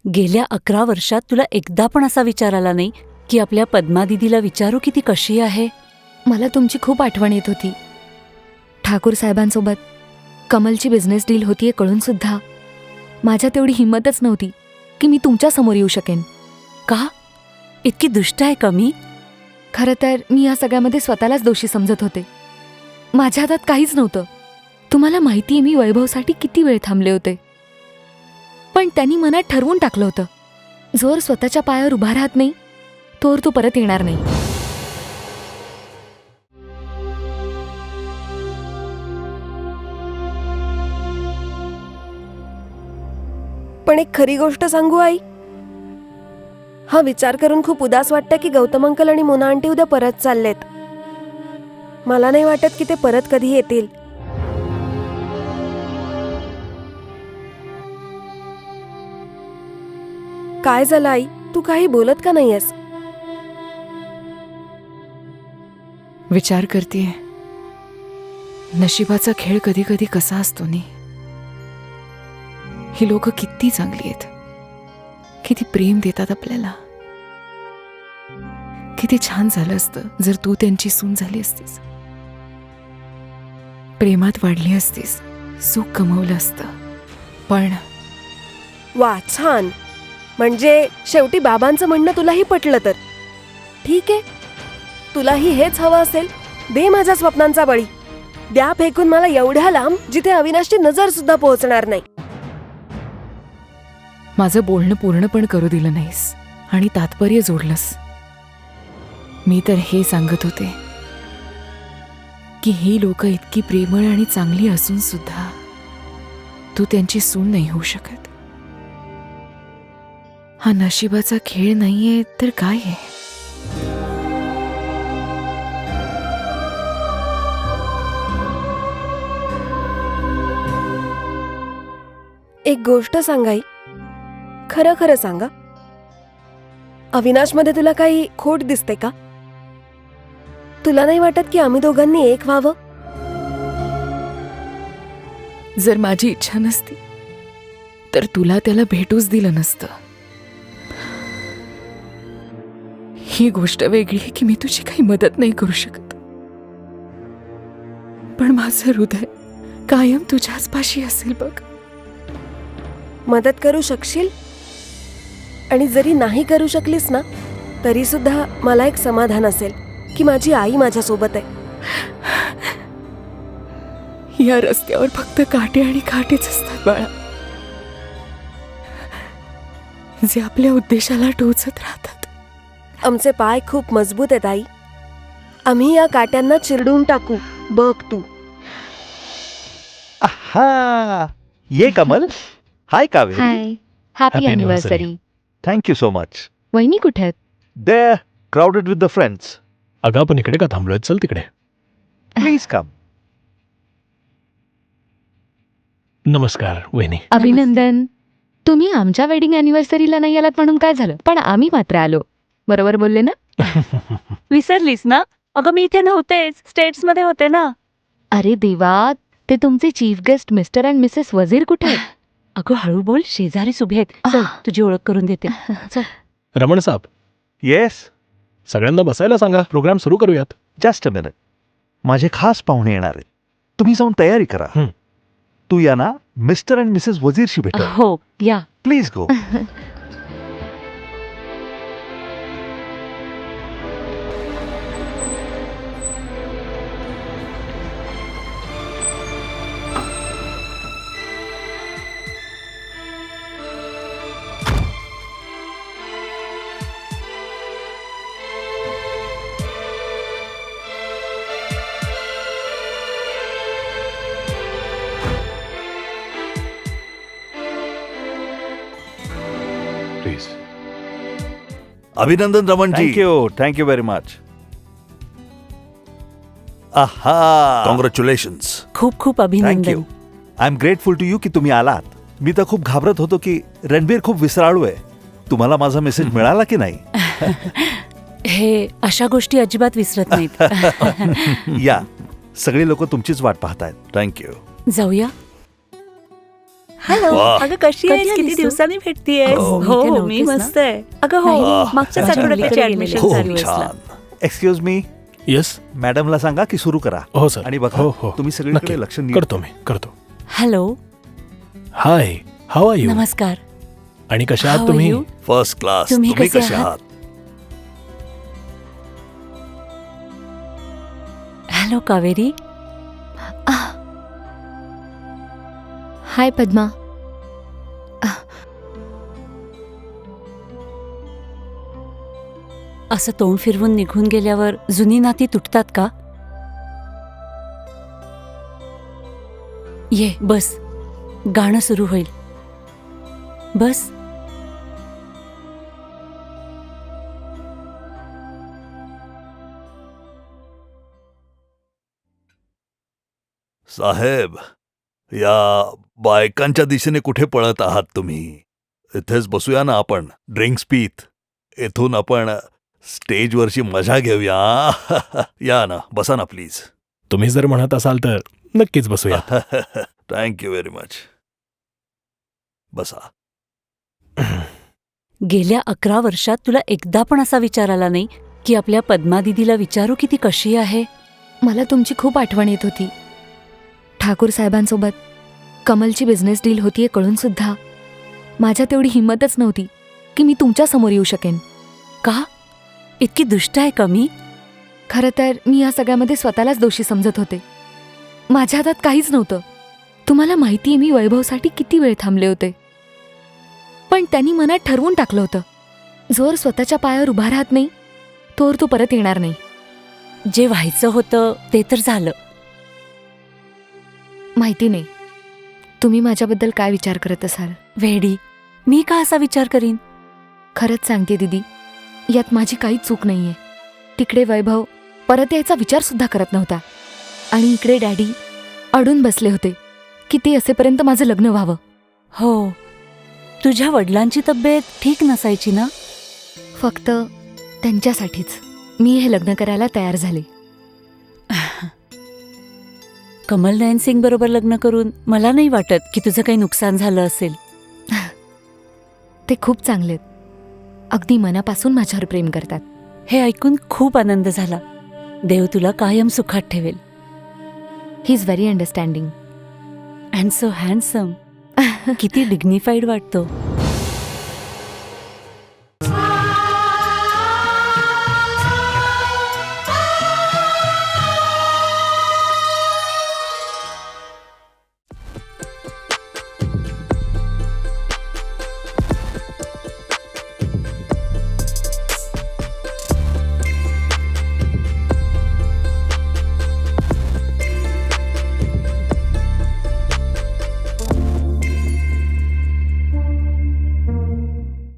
गेल्या 11 वर्षात तुला एकदा पण असा विचार आला नाही की आपल्या पद्मा दीदीला विचारू की ती कशी आहे? मला तुमची खूप आठवण येत होती. ठाकूर साहेबांसोबत कमलची बिझनेस डील होतीये कळून सुद्धा माझ्यात तेवढी हिंमतच नव्हती की मी तुमच्या समोर येऊ शकेन. का? इतकी दुष्ट आहे का मी? खरं तर मी या सगळ्यामध्ये स्वतःलाच दोषी समजत होते. माझ्या हातात काहीच नव्हतं. तुम्हाला माहितीये मी वैभवसाठी किती वेळ थांबले होते, पण त्यांनी मनात ठरवून टाकलं होतं, जोर स्वतःच्या पायावर उभा राहत नाही तोवर तो परत येणार नाही. पण एक खरी गोष्ट सांगू आई, हा विचार करून खूप उदास वाटतं की गौतम अंकल आणि मोना आंटी उद्या परत चाललेत. मला नाही वाटत की ते परत कधी येतील. काय झालं आई, तू काही बोलत का नाहीयेस? विचार करतेय नशिबाचा खेळ कधी कधी कसा असतो नी. ही लोक किती चांगली आहेत, किती प्रेम देतात आपल्याला. किती छान झालं असतं जर तू त्यांची सून झाली असतीस, प्रेमात वाढली असतीस, सुख कमवलं असतं. पण वा, छान. म्हणजे शेवटी बाबांचं म्हणणं तुलाही पटलं तर ठीक आहे. तुलाही हेच हवं असेल, दे माझ्या स्वप्नांचा बळी. द्या फेकून मला एवढ्या लांब जिथे अविनाशची नजर सुद्धा पोहोचणार नाही. माझं बोलणं पूर्ण पण करू दिलं नाहीस आणि तात्पर्य जोडलंस. मी तर हे सांगत होते की ही लोक इतकी प्रेमळ आणि चांगली असून सुद्धा तू त्यांची सून नाही होऊ शकत. हा नशिबाचा खेळ नाहीये तर काय आहे? एक गोष्ट सांगाई, खरं खरं सांगा, अविनाशमध्ये तुला काही खोट दिसते का? तुला नाही वाटत की आम्ही दोघांनी एक व्हावं? जर माझी इच्छा नसती तर तुला त्याला भेटूच दिलं नसतं. ही गोष्ट वेगळी आहे की मी तुझी काही मदत नाही करू शकत, पण माझं हृदय कायम तुझ्याच पाशी असेल बघ. मदत करू शकशील, आणि जरी नाही करू शकलीस ना तरी सुद्धा मला एक समाधान असेल की माझी आई माझ्यासोबत आहे. या रस्त्यावर फक्त काटे आणि काटेच असतात बाळा, जे आपल्या उद्देशाला टोचत राहतात. आमचे पाय खूप मजबूत आहेत आई. आम्ही या काट्यांना चिरडून टाकू, बघ तू. आहा, ये Kamal. Hi Kaveri. Hi, happy anniversary. Thank you so much. वहिनी कुठे आहेत? They crowded with the friends. अगं आपण इकडे का थांबलोय? चल तिकडे. Please come. नमस्कार वहिनी. अभिनंदन. तुम्ही आमच्या वेडिंग अॅनिव्हर्सरीला नाही आलात म्हणून काय झालं, पण आम्ही मात्र आलो. बरोबर बोलले ना? विसरलीस ना? अगं मी इथे नव्हतेच, स्टेट्स मध्ये होते ना. अरे देवा, ते तुमचे chief guest mister and missus Wazir कुठे आहेत? अगं हळू बोल, शेजारीच उभे आहेत. चल तुझी ओळख करून देते. चल. रमण साहेब, येस, सगळ्यांना बसायला सांगा, प्रोग्राम सुरू करूयात. Just a minute. माझे खास पाहुणे येणार आहेत, तुम्ही जाऊन तयारी करा. हं. तू या ना मिस्टर अँड मिसेस वजीरशी भेट. हो या. Please go. प्लीज. अभिनंदन Ramanji. Thank you very much. आहा, कॉंग्रॅच्युलेशन्स. खूप खूप थँक अभिनंदन. You. I am grateful to you की तुम्ही आलात. मी तर खूप घाबरत होतो की रणबीर खूप विसराळू आहे. तुम्हाला माझा मेसेज मिळाला की नाही? हे अशा गोष्टी अजिबात विसरत नाहीत. या, सगळी लोक तुमचीच वाट पाहतायत. थँक्यू. जाऊया. हॅलो वाह. अगं कशी कधी आहेस आलीस किती तू? दिवसांनी भेटतीयेस हो, हो इथे हो मी नव्हतीस ना? मस्त आहे अगं हो नाही, मागच्याच माझ्या आठवड्यात त्याची मुलीकडे ऍडमिशन खूप झाली छान. एक्सक्यूज मी, येस मॅडमला सांगा की सुरू करा. हो सर आणि बघा हो हो तुम्ही सगळीकडे नक्की. लक्ष नीट करतो मी करतो. Hello hi how are you नमस्कार आणि कशा How आहात are तुम्ही you? First class. तुम्ही तुम्ही कसे कसे आहात? आहात? हॅलो कावेरी हाय पद्मा. असं तोंड फिरवून निघून गेल्यावर जुनी नाती तुटतात का? ये बस गाणं सुरू होईल बस. साहेब, या बायकांच्या दिशेने कुठे पळत आहात तुम्ही? इथेच बसूया ना आपण ड्रिंक्स पीत. इथून आपण स्टेजवरची मजा घेऊया. या ना, बसा ना प्लीज. तुम्ही जर म्हणत असाल तर नक्कीच बसूया. Thank you very much. बसा. गेल्या 11 वर्षात तुला एकदा पण असा विचार आला नाही की आपल्या पद्मा दिदीला विचारू की ती कशी आहे? मला तुमची खूप आठवण येत होती. ठाकूर साहेबांसोबत कमलची बिझनेस डील होतीये कळून सुद्धा माझ्यात एवढी हिंमतच नव्हती की मी तुमच्या समोर येऊ शकेन. का? इतकी दुष्ट आहे का मी? खरं तर मी या सगळ्यामध्ये स्वतःलाच दोषी समजत होते. माझ्या हातात काहीच नव्हतं. तुम्हाला माहितीये मी वैभवसाठी किती वेळ थांबले होते. पण त्यांनी मनात ठरवून टाकलं होतं, जोर स्वतःच्या पायावर उभा राहत नाही तोवर तो परत येणार नाही. जे व्हायचं होतं ते तर झालं. माहिती नाही तुम्ही माझ्याबद्दल काय विचार करत असाल. वेडी, मी का असा विचार करीन? खरंच सांगते दीदी, यात माझी काहीच चूक नाहीये. तिकडे वैभव परत यायचा विचार सुद्धा करत नव्हता आणि इकडे डॅडी अडून बसले होते की ते असेपर्यंत माझं लग्न व्हावं. हो, तुझ्या वडिलांची तब्येत ठीक नसायची ना? फक्त त्यांच्यासाठीच मी हे लग्न करायला तयार झाले. कमल नयन सिंग बरोबर लग्न करून मला नाही वाटत की तुझं काही नुकसान झालं असेल. ते खूप चांगले आहेत. अगदी मनापासून माझ्यावर प्रेम करतात. हे ऐकून खूप आनंद झाला. देव तुला कायम सुखात ठेवेल. He is very understanding. And so handsome. किती डिग्निफाईड वाटतो.